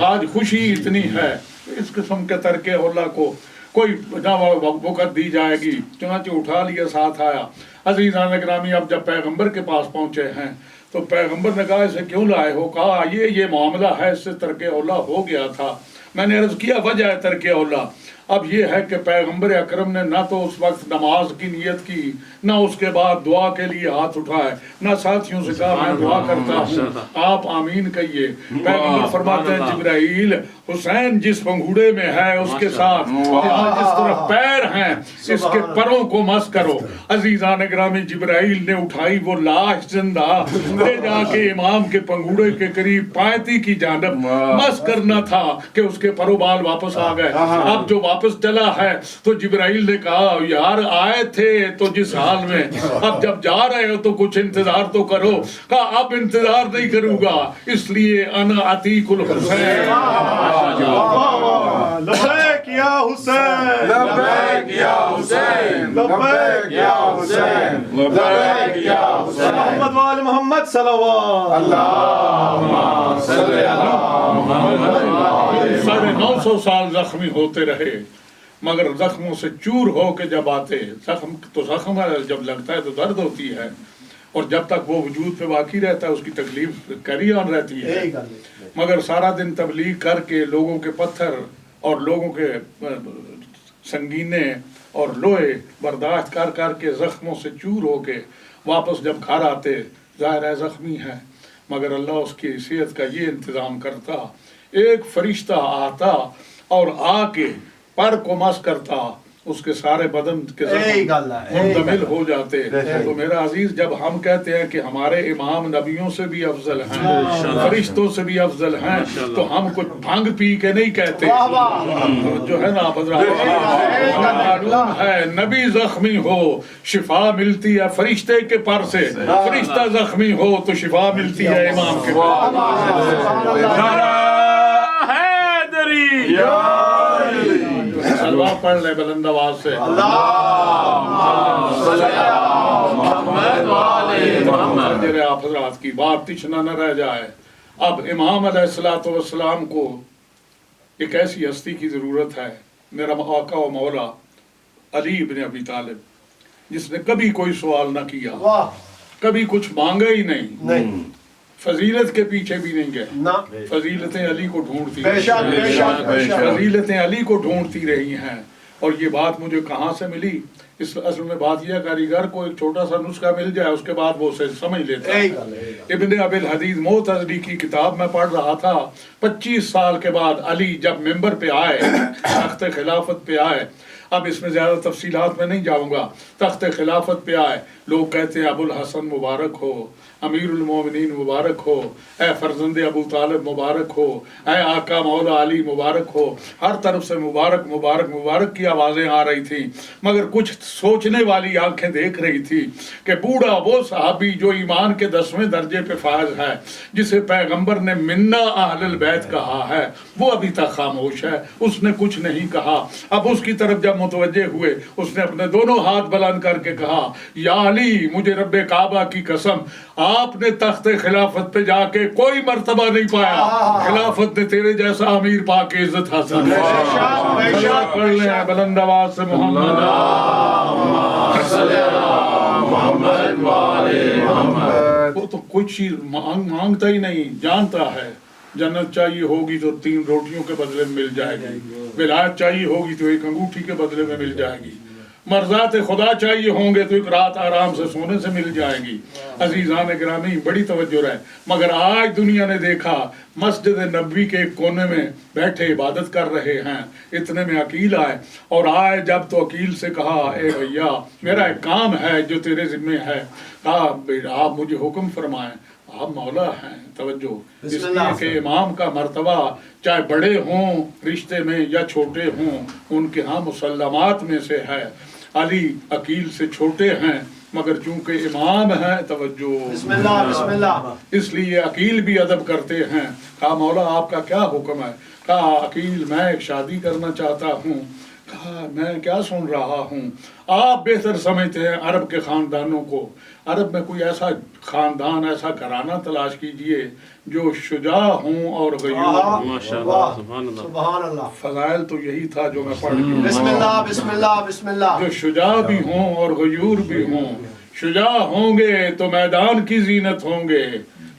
آج خوشی اتنی ہے، اس قسم کے ترک اولا کو کوئی نہ وقت دی جائے گی، چنانچہ اٹھا لیا ساتھ آیا۔ عزیزان گرامی اب جب پیغمبر کے پاس پہنچے ہیں تو پیغمبر نے کہا اسے کیوں لائے ہو؟ کہا یہ معاملہ ہے، اس سے ترک اولا ہو گیا تھا۔ میں نے عرض کیا وجہ ہے ترک اولا؟ اب یہ ہے کہ پیغمبر اکرم نے نہ تو اس وقت نماز کی نیت کی، نہ اس کے بعد دعا کے لیے ہاتھ اٹھائے، نہ ساتھیوں سے کہا میں دعا کرتا ہوں آپ آمین کہیے۔ پیغمبر فرماتے ہیں جبرائیل حسین جس پنگھوڑے میں ہے اس کے ساتھ جس طرح پیر ہیں اس کے پروں کو مس کرو۔ عزیزان گرامی جبرائیل نے اٹھائی وہ لاش زندہ لے جا کے امام کے پنگھوڑے کے قریب پائتی کی جانب مس کرنا تھا کہ اس کے پرو بال واپس آ گئے۔ اب جو واپس چلا ہے تو جبرائیل نے کہا یار آئے تھے تو جس حال میں، اب جب جا رہے ہو تو کچھ انتظار تو کرو۔ کہا اب انتظار نہیں کروں گا، اس لیے انا عتیق الحسین۔ لبیک یا حسین، لبیک یا حسین، لبیک یا حسین، لبیک یا حسین، محمد وآل محمد صلوات اللہم صلی علی محمد۔ 950 سال زخمی ہوتے رہے مگر زخموں سے چور ہو کے جب آتے، زخم تو زخم ہے، جب لگتا ہے تو درد ہوتی ہے، اور جب تک وہ وجود پہ باقی رہتا ہے اس کی تکلیف کری آن رہتی ہے، مگر سارا دن تبلیغ کر کے لوگوں کے پتھر اور لوگوں کے سنگینے اور لوہے برداشت کر کر کے زخموں سے چور ہو کے واپس جب گھر آتے، ظاہر ہے زخمی ہے مگر اللہ اس کی صحت کا یہ انتظام کرتا، ایک فرشتہ آتا اور آ کے پر کو مس کرتا، اس کے سارے بدن کے زخم منتمل ہو جاتے۔ تو میرا عزیز جب ہم کہتے ہیں کہ ہمارے امام نبیوں سے بھی افضل ہیں، فرشتوں سے بھی افضل ہیں، تو ہم کچھ بھنگ پی کے نہیں کہتے، جو ہے نا معلوم ہے نبی زخمی ہو شفا ملتی ہے فرشتے کے پر سے، فرشتہ زخمی ہو تو شفا ملتی ہے امام کے پر۔ سلوہ پڑھ لے بلند آواز سے، جرے آپ حضرات کی بات تشنا نہ رہ جائے۔ اب امام علیہ السلام کو ایک ایسی ہستی کی ضرورت ہے، میرا آقا و مولا علی بن ابی طالب، جس نے کبھی کوئی سوال نہ کیا، کبھی کچھ مانگا ہی نہیں، فضیلت کے پیچھے بھی نہیں گئے، فضیلتیں علی کو ڈھونڈتی فضیلتیں علی کو ڈھونڈتی رہی ہیں۔ اور یہ بات مجھے کہاں سے ملی؟ اس اصل میں بات یہ کاریگر کو ایک چھوٹا سا نسخہ مل جائے اس کے بعد وہ اسے سمجھ لیتا ہے۔ ابن ابی الحدیث معتزلی کی کتاب میں پڑھ رہا تھا، 25 سال کے بعد علی جب ممبر پہ آئے، تخت خلافت پہ آئے، اب اس میں زیادہ تفصیلات میں نہیں جاؤں گا، تخت خلافت پہ آئے، لوگ کہتے ہیں ابو الحسن مبارک ہو، امیر المومنین مبارک ہو، اے فرزند ابو طالب مبارک ہو، اے آقا مولا علی مبارک ہو، ہر طرف سے مبارک مبارک مبارک کی آوازیں آ رہی تھیں، مگر کچھ سوچنے والی آنکھیں دیکھ رہی تھی کہ بوڑھا وہ صحابی جو ایمان کے 10ویں درجے پہ فائز ہے، جسے پیغمبر نے منا اہل البیت کہا ہے، وہ ابھی تک خاموش ہے، اس نے کچھ نہیں کہا۔ اب اس کی طرف جب متوجہ ہوئے، اس نے اپنے دونوں ہاتھ بلند کر کے کہا یا علی مجھے رب کعبہ کی قسم، آپ نے تخت خلافت پہ جا کے کوئی مرتبہ نہیں پایا، خلافت نے تیرے جیسا امیر پا کے عزت حاصل کی۔ پڑھ لیں بلند آواز سے محمد وہ تو کچھ چیز مانگتا ہی نہیں، جانتا ہے جنت چاہیے ہوگی تو 3 روٹیوں کے بدلے میں مل جائے گی، ولایت چاہیے ہوگی تو 1 انگوٹھی کے بدلے میں مل جائے گی، مرضات خدا چاہیے ہوں گے تو ایک رات آرام سے سونے سے مل جائیں گی۔ عزیزان گرامی بڑی توجہ رہے، مگر آج دنیا نے دیکھا مسجد نبوی کے ایک کونے میں بیٹھے عبادت کر رہے ہیں، اتنے میں عقیل آئے اور آئے جب تو عقیل سے کہا اے بھیا میرا ایک کام ہے جو تیرے ذمہ ہے، کہا آپ مجھے حکم فرمائیں، آپ مولا ہیں۔ توجہ اس لیے کہ امام کا مرتبہ چاہے بڑے ہوں رشتے میں یا چھوٹے ہوں ان کے ہاں مسلمات میں سے ہے۔ علی عقیل سے چھوٹے ہیں مگر چونکہ امام ہیں، توجہ بسم اللہ بسم اللہ، اس لیے عقیل بھی ادب کرتے ہیں۔ کہا مولا آپ کا کیا حکم ہے؟ کہا عقیل میں ایک شادی کرنا چاہتا ہوں۔ کہا میں کیا سن رہا ہوں، آپ بہتر سمجھتے ہیں عرب کے خاندانوں کو، عرب میں کوئی ایسا خاندان ایسا گھرانہ تلاش کیجئے جو شجاع ہوں اور غیور ہوں۔ سبحان اللہ، فضائل تو یہی تھا جو میں پڑھ گیا۔ بسم اللہ بسم اللہ بسم اللہ، جو شجاع بھی ہوں اور غیور بھی ہوں، شجاع ہوں گے تو میدان کی زینت ہوں گے،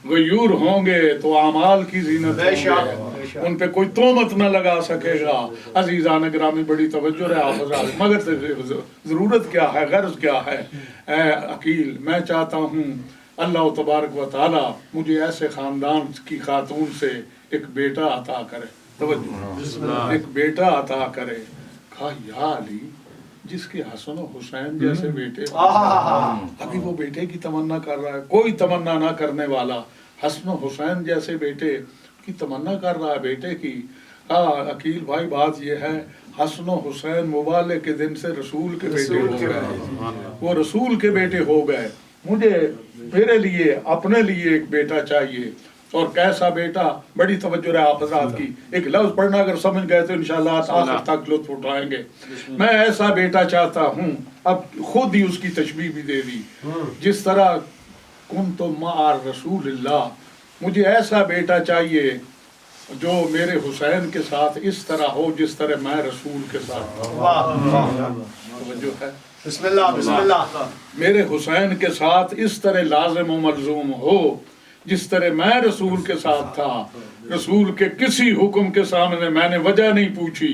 غیور ہوں گے تو اعمال کی زینت بے شک، ہوں بے شک۔ گے، ان پہ کوئی تہمت نہ لگا سکے گا۔ عزیزان گرامی بڑی توجہ ہے آپ حضرات، مگر ضرورت کیا ہے، غرض کیا ہے؟ اے عقیل میں چاہتا ہوں اللہ تبارک و تعالی مجھے ایسے خاندان کی خاتون سے ایک بیٹا عطا کرے، توجہ ایک بیٹا عطا کرے۔ کہا یا علی جس کے حسن و حسین جیسے بیٹے، ابھی وہ بیٹے کی تمنا کر رہا ہے، کوئی تمنا نہ کرنے والا حسن و حسین جیسے بیٹے کی تمنا کر رہا ہے بیٹے کی۔ عقیل بھائی بات یہ ہے حسن و حسین مبالغے کے دن سے رسول کے بیٹے ہو گئے، وہ رسول کے بیٹے ہو گئے۔ مجھے میرے لیے اپنے لیے ایک بیٹا چاہیے، اور کیسا بیٹا؟ بڑی توجہ ہے آپ حضرات کی، ایک لفظ پڑھنا اگر سمجھ گئے تو انشاءاللہ آخر تک لطف اٹھائیں گے۔ میں ایسا بیٹا چاہتا ہوں، اب خود ہی اس کی تشبیہ بھی دے دی، جس طرح کنت مع رسول اللہ، مجھے ایسا بیٹا چاہیے جو میرے حسین کے ساتھ اس طرح ہو جس طرح میں رسول کے ساتھ ہوں۔ توجہ ہے، بسم اللہ بسم اللہ، میرے حسین کے ساتھ اس طرح لازم و ملزوم ہو جس طرح میں رسول کے ساتھ تھا۔ رسول کے کسی حکم کے سامنے میں نے وجہ نہیں پوچھی،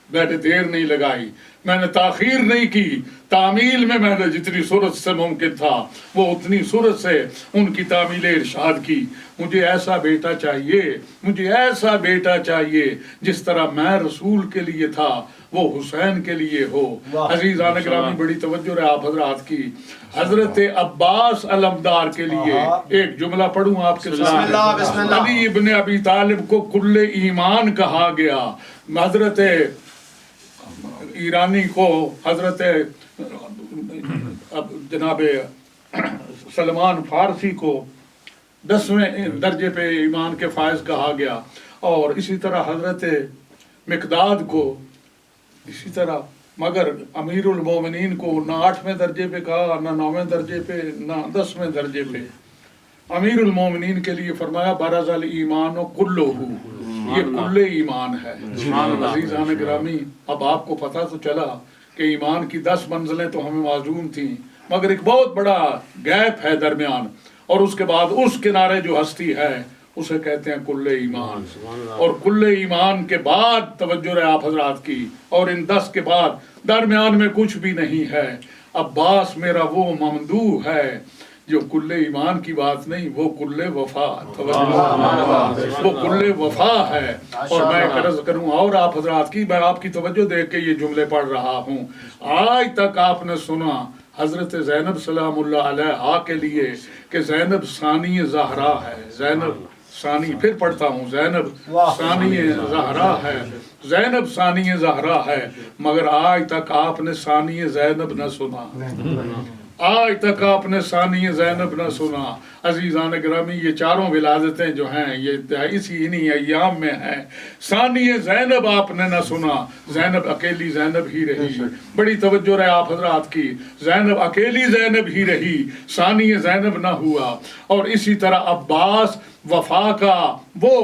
میں نے دیر نہیں لگائی، میں نے تاخیر نہیں کی، تعمیل میں نے جتنی صورت سے ممکن تھا وہ اتنی صورت سے ان کی تعمیل ارشاد کی۔ مجھے ایسا بیٹا چاہیے، مجھے ایسا بیٹا چاہیے جس طرح میں رسول کے لیے تھا وہ حسین کے لیے ہو۔ عزیزان گرامی بڑی توجہ ہے آپ حضرات کی، حضرت عباس علمدار کے لیے ایک جملہ پڑھوں آپ کے سامنے۔ علی ابن ابی طالب کو کل ایمان کہا گیا، حضرت ایرانی کو حضرت جناب سلمان فارسی کو 10ویں درجے پہ ایمان کے فائز کہا گیا، اور اسی طرح حضرت مقداد کو اسی طرح، مگر امیر المومنین کو نہ 8ویں درجے پہ کہا، نہ 9ویں درجے پہ، نہ 10ویں درجے پہ۔ امیر المومنین کے لیے فرمایا برز الایمان کلہ، یہ کل ایمان ہے۔ عزیزان گرامی اب آپ کو پتہ تو چلا کہ ایمان کی 10 منزلیں تو ہمیں معلوم تھیں، مگر ایک بہت بڑا گیپ ہے درمیان، اور اس کے بعد اس کنارے جو ہستی ہے اسے کہتے ہیں کل ایمان، اور کل ایمان کے بعد توجہ ہے آپ حضرات کی، اور ان 10 کے بعد درمیان میں کچھ بھی نہیں ہے۔ عباس میرا وہ ممدوح ہے جو کل ایمان کی بات نہیں، وہ کل وفا، وہ کل وفا ہے۔ اور میں عرض کروں اور آپ حضرات کی، میں آپ کی توجہ دیکھ کے یہ جملے پڑھ رہا ہوں۔ آج تک آپ نے سنا حضرت زینب سلام اللہ علیہا کے لیے کہ زینب ثانی زہرا ہے، زینب ثانی، پھر پڑھتا ہوں، زینب ثانی زہرا ہے، زینب ثانی زہرا ہے، مگر آج تک آپ نے ثانی زینب نہ سنا، آج تک آپ نے ثانی زینب نہ سنا۔ عزیزان گرامی یہ چاروں ولادتیں جو ہیں یہ اسی انہی ایام میں ہیں۔ ثانی زینب آپ نے نہ سنا، زینب اکیلی زینب ہی رہی، بڑی توجہ رہے آپ حضرات کی، زینب اکیلی زینب ہی رہی، ثانی زینب نہ ہوا۔ اور اسی طرح عباس وفا کا وہ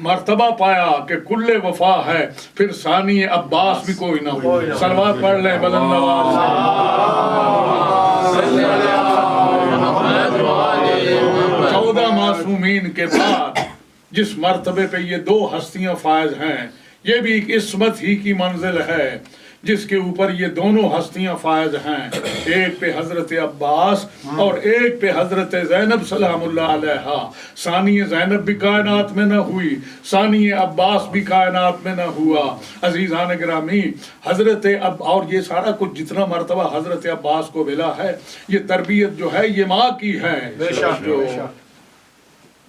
مرتبہ پایا کہ کل وفا ہے، پھر ثانی عباس بھی کوئی نہ ہو۔ صلوات پڑھ لیں بلند آواز سے۔ 14 معصومین کے بعد جس مرتبے پہ یہ 2 ہستیاں فائز ہیں، یہ بھی ایک عصمت ہی کی منزل ہے، جس کے اوپر یہ دونوں ہستیاں فائز ہیں، ایک پہ حضرت عباس اور ایک پہ حضرت زینب سلام اللہ علیہا۔ ثانی زینب بھی کائنات میں نہ ہوئی، ثانی عباس بھی کائنات میں نہ ہوا۔ عزیزان گرامی، اور یہ سارا کچھ جتنا مرتبہ حضرت عباس کو ملا ہے، یہ تربیت جو ہے یہ ماں کی ہے۔ بے شک، جو بے شک۔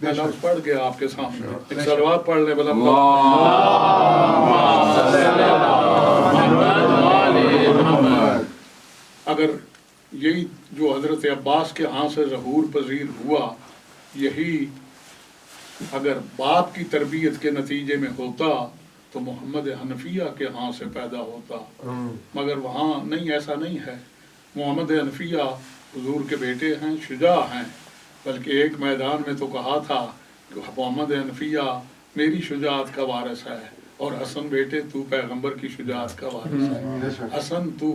میں لفظ پڑھ گیا آپ کے سامنے، ایک صلوات پڑھ لیں بلند اگر یہی جو حضرت عباس کے ہاں سے ظہور پذیر ہوا، یہی اگر باپ کی تربیت کے نتیجے میں ہوتا تو محمد حنفیہ کے ہاں سے پیدا ہوتا، مگر وہاں نہیں، ایسا نہیں ہے۔ محمد حنفیہ حضور کے بیٹے ہیں، شجاع ہیں، بلکہ ایک میدان میں تو کہا تھا کہ محمد حنفیہ میری شجاعت کا وارث ہے، اور حسن بیٹے تو پیغمبر کی شجاعت کا وارث ہے۔ حسن تو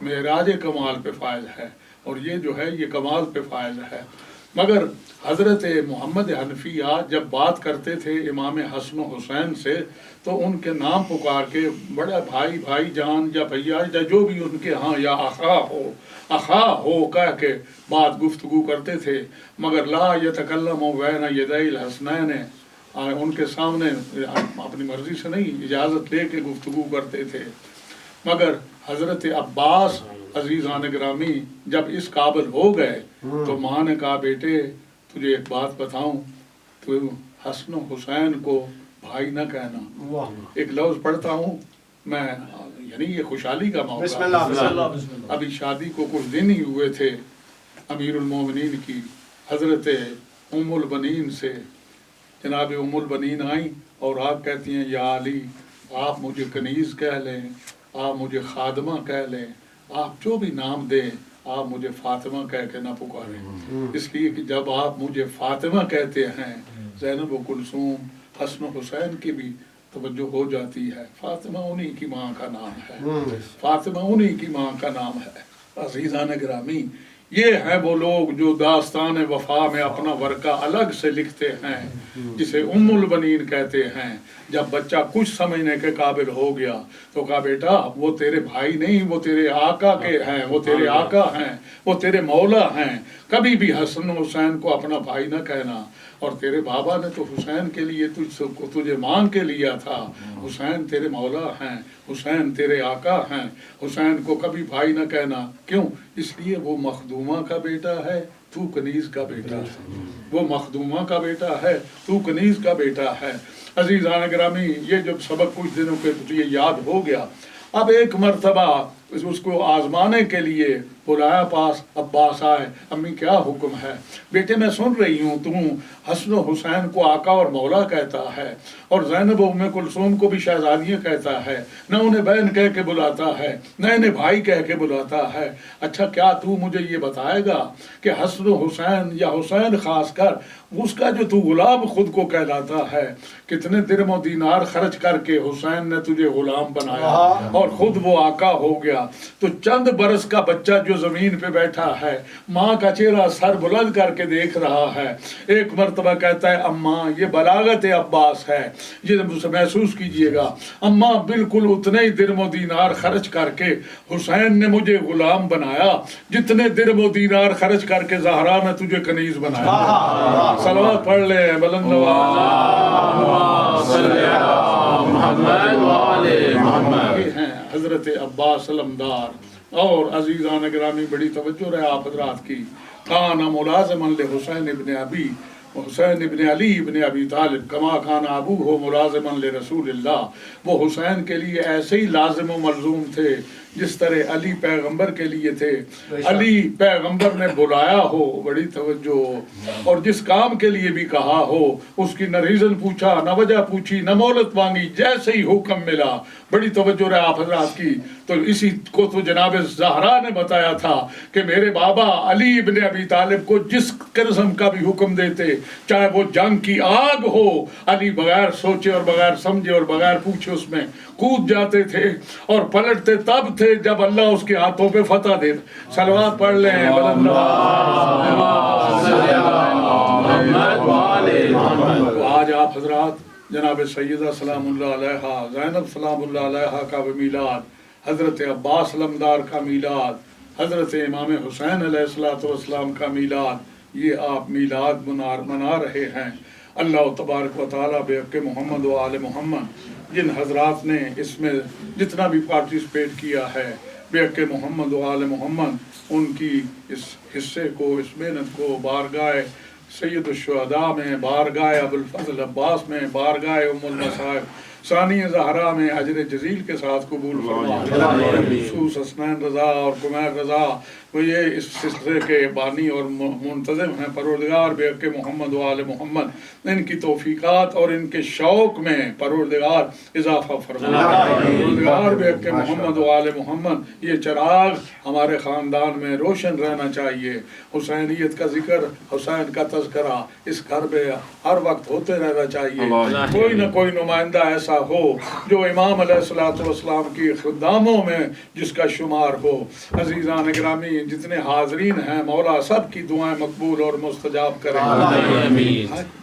معراج کمال پہ فائز ہے، اور یہ جو ہے یہ کمال پہ فائز ہے۔ مگر حضرت محمد حنفیہ جب بات کرتے تھے امام حسن و حسین سے تو ان کے نام پکار کے بڑا بھائی، بھائی جان یا بھیا یا جو بھی ان کے ہاں، یا اخا ہو کہہ کے بات گفتگو کرتے تھے، مگر لا یتکلم بین یدی الحسنین، ان کے سامنے اپنی مرضی سے نہیں، اجازت لے کے گفتگو کرتے تھے۔ مگر حضرت عباس عزیزان گرامی جب اس قابل ہو گئے تو ماں نے کہا بیٹے تجھے ایک بات بتاؤں، تو حسن و حسین کو بھائی نہ کہنا۔ ایک لفظ پڑھتا ہوں میں، یعنی یہ خوشحالی کا موقع، بسم اللہ، بسم اللہ، بسم اللہ۔ ابھی شادی کو کچھ دن ہی ہوئے تھے، امیر المومنین کی حضرت ام البنین سے جناب ام البنین آئیں اور آپ کہتی ہیں یا علی آپ مجھے کنیز کہہ لیں، آپ مجھے خادمہ کہہ لیں، آپ جو بھی نام دیں، آپ مجھے فاطمہ کہہ کے نہ پکاریں، اس لیے کہ جب آپ مجھے فاطمہ کہتے ہیں زینب و کلثوم حسن و حسین کی بھی توجہ ہو جاتی ہے۔ فاطمہ انہی کی ماں کا نام ہے، فاطمہ انہی کی ماں کا نام ہے۔ عزیزان گرامی، یہ ہیں وہ لوگ جو داستان وفا میں اپنا ورقہ الگ سے لکھتے ہیں، جسے ام البنین کہتے ہیں۔ جب بچہ کچھ سمجھنے کے قابل ہو گیا تو کہا بیٹا وہ تیرے بھائی نہیں، وہ تیرے آقا کے ہیں، وہ تیرے آقا ہیں، وہ تیرے مولا ہیں، کبھی بھی حسن و حسین کو اپنا بھائی نہ کہنا۔ اور تیرے بابا نے تو حسین کے لیے تجھے مانگ کے لیا تھا، حسین تیرے مولا ہیں، حسین تیرے آقا ہیں، حسین کو کبھی بھائی نہ کہنا۔ کیوں؟ اس لیے وہ مخدومہ کا بیٹا ہے، تو کنیز کا بیٹا ہے، وہ مخدومہ کا بیٹا ہے، تو کنیز کا بیٹا ہے۔ عزیزان گرامی، یہ جب سبق کچھ دنوں کے یہ یاد ہو گیا، اب ایک مرتبہ اس کو آزمانے کے لیے بلایا پاس، عباس آئے، امی کیا حکم ہے؟ بیٹے میں سن رہی ہوں تم حسن و حسین کو آقا اور مولا کہتا ہے، اور زینب و ام کلثوم کو بھی شہزادیاں کہتا ہے، نہ انہیں بہن کہہ کے بلاتا ہے، نہ انہیں بھائی کہہ کے بلاتا ہے۔ اچھا کیا تو مجھے یہ بتائے گا کہ حسن و حسین یا حسین خاص کر اس کا جو تو غلام خود کو کہلاتا ہے، کتنے درم و دینار خرچ کر کے حسین نے تجھے غلام بنایا اور خود وہ آقا ہو گیا، تو چند برس کا بچہ جو زمین پہ بیٹھا ہے، ماں کا چہرہ سر بلند کر کے دیکھ رہا ہے، ایک مرتبہ کہتا ہے اماں یہ بلاغت عباس ہے، یہ محسوس کیجئے گا، اماں بالکل اتنے ہی درم و دینار خرچ کر کے حسین نے مجھے غلام بنایا جتنے درم و دینار خرچ کر کے زہرا نے تجھے کنیز بنایا۔ صلوات پڑھ لیں بلند یہ ہیں حضرت عباس علمدار۔ اور عزیزان گرامی بڑی توجہ رہے آپ حضرات کی، کان ملازما لحسین ابن ابی حسین ابن علی ابن ابی طالب کما کان ابوہ ملازما لرسول اللہ، وہ حسین کے لیے ایسے ہی لازم و ملزوم تھے جس طرح علی پیغمبر کے لیے تھے۔ علی پیغمبر نے بلایا ہو، بڑی توجہ، اور جس کام کے لیے بھی کہا ہو اس کی نہ ریزن پوچھا، نہ وجہ پوچھی، نہ مہلت مانگی، جیسے ہی حکم ملا، بڑی توجہ رہے آپ حضرات کی۔ تو اسی کو تو جناب زہرا نے بتایا تھا کہ میرے بابا علی ابن ابی طالب کو جس قسم کا بھی حکم دیتے، چاہے وہ جنگ کی آگ ہو، علی بغیر سوچے اور بغیر سمجھے اور بغیر پوچھے اس میں کود جاتے تھے، اور پلٹتے تب تھے جب اللہ اس کے ہاتھوں پہ فتح دے۔ صلوات پڑھ لیں بلند آج آپ حضرات جناب سیدہ سلام اللہ علیہا، زینب سلام اللہ علیہا کا میلاد حضرت عباس علمدار کا میلاد، حضرت امام حسین علیہ السلام کا میلاد، یہ آپ میلاد منا رہے ہیں۔ اللہ تبارک و تعالیٰ بے حق محمد و آل محمد جن حضرات نے اس میں جتنا بھی پارٹیسپیٹ کیا ہے، بے حق محمد و آل محمد ان کی اس حصے کو، اس محنت کو بارگاہ سید الشہداء میں، بارگاہ ابوالفضل عباس میں، بارگاہ ام المصائب ثانی زہرا میں اجر جزیل کے ساتھ قبول فرما۔ خصوص حسنین رضا اور قمیر رضا وہ یہ اس سلسلے کے بانی اور منتظم ہیں، پروردگار بے حق محمد و آل محمد ان کی توفیقات اور ان کے شوق میں پروردگار اضافہ فرما۔ پروردگار بے حق محمد و آل محمد یہ چراغ ہمارے خاندان میں روشن رہنا چاہیے۔ حسینیت کا ذکر، حسین کا تذکرہ اس گھر میں ہر وقت ہوتے رہنا چاہیے۔ کوئی نہ کوئی نمائندہ ایسا ہو جو امام علیہ السلام کی خداموں میں جس کا شمار ہو۔ عزیزان گرامی جتنے حاضرین ہیں، مولا سب کی دعائیں مقبول اور مستجاب کریں۔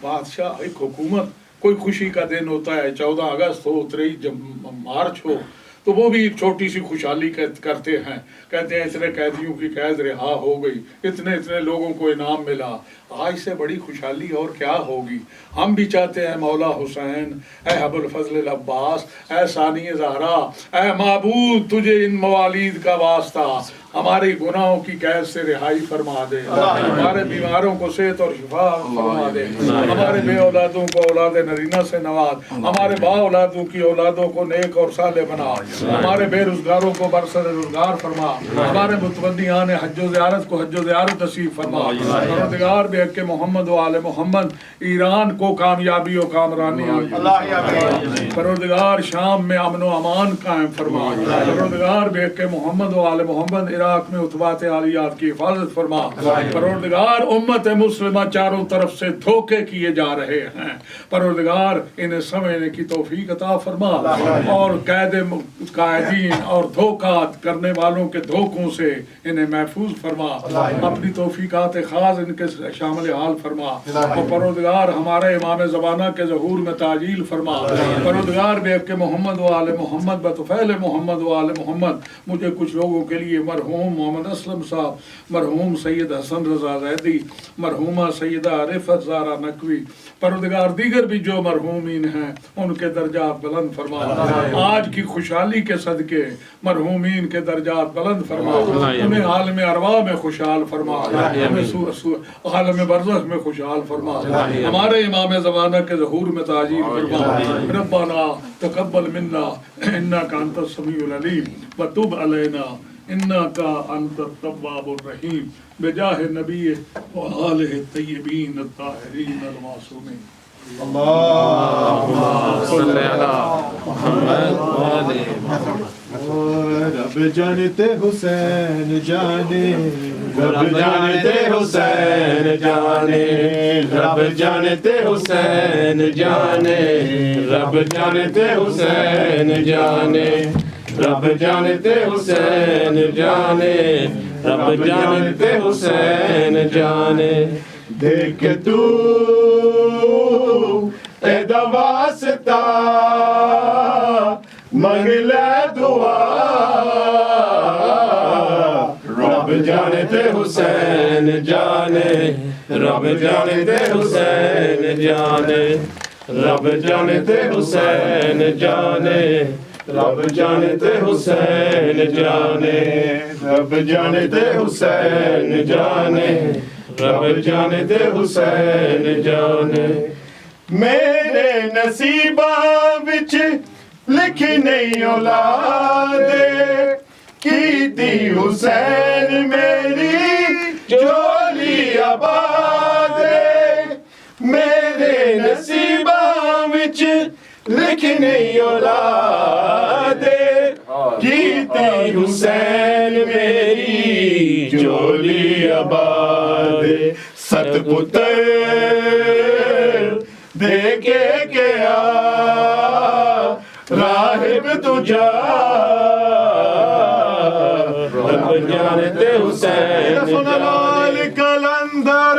بادشاہ ایک حکومت کوئی خوشی کا دن ہوتا ہے، 14 اگست ہو، 23 مارچ ہو، تو وہ بھی ایک چھوٹی سی خوشحالی کرتے ہیں، کہتے ہیں اتنے قیدیوں کی قید رہا ہو گئی، اتنے لوگوں کو انعام ملا۔ آج سے بڑی خوشحالی اور کیا ہوگی؟ ہم بھی چاہتے ہیں مولا حسین، اے ابوالفضل العباس، اے ثانی زہرا، اے معبود تجھے ان موالید کا واسطہ ہمارے گناہوں کی قید سے رہائی فرما دے، ہمارے بیماروں کو صحت اور شفا فرما دے، ہمارے بے اولادوں کو اولاد نرینہ سے نواز، ہمارے با اولادوں کی اولادوں کو نیک اور صالح بنا، ہمارے بے روزگاروں کو برسر روزگار فرما، ہمارے متولیان حج و زیارت کو حج و زیارت نصیب فرما۔ پروردگار بے حق محمد و آل محمد ایران کو کامیابی و کامرانی پروردگار شام میں امن و امان قائم فرما۔ پروردگار بے حق محمد و آل محمد عراق میں عتبات عالیات کی حفاظت فرما۔ پروردگار امت مسلمہ چاروں طرف سے دھوکے کیے جا رہے ہیں، پروردگار انہیں سمجھنے کی توفیق عطا فرما، اور قائدین اور دھوکہ کرنے والوں کے دھوکوں سے انہیں محفوظ فرما، اپنی توفیقات خاص ان کے شامل حال فرما، اور پروردگار ہمارے امام زمانہ کے ظہور میں تعجیل فرما۔ پروردگار بے حق محمد و آل محمد بطفیل محمد و آل محمد مجھے کچھ لوگوں کے لیے مرحوم محمد اسلم صاحب، مرحوم سید حسن رضا زیدی، مرحومہ سیدہ رفعت زہرا نقوی، پروردگار دیگر بھی جو مرحومین ہیں ان کے درجات بلند فرما۔ آج کی خوشحالی کے صدقے مرحومین کے درجات بلند فرما، انہیں عالم ارواح میں خوشحال فرما، انہیں عالم برزخ میں خوشحال فرما، ہمارے امام زمانہ کے ظہور میں تعجیل فرما۔ ربنا تقبل منا انک انت السمیع العلیم وتب علینا انک انت التواب الرحیم بجاہ نبی و آلہ الطیبین الطاہرین المعصومین۔ اللہم صلی علی محمد وآل محمد۔ رب جانتے حسین جانے، رب جانتے حسین جانے، رب جانتے حسین جانے، رب جانتے حسین جانے، رب جانتے حسین جانے، رب جانتے حسین جانے۔ دیکھ تو ایدہ واسطہ مانگ لے دعا، رب جانتے حسین جانے، رب جانتے حسین جانے، رب جانتے حسین جانے، رب جانتے حسین جانے، رب جانتے حسین جانے، رب جانتے حسین جانے۔ میرے نصیباں وچ لکھی نہیں اولاد کیتی حسین میری جولی آباد، میرے نصیباں وچ لکھی نہیں اولاد کیتی حسین میری جولی آباد۔ ست پتر دیکھے گیا راہب تجھا، رب جانتے حسین جانے۔ کلندر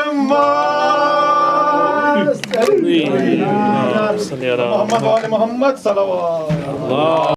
محمد محمد صلی اللہ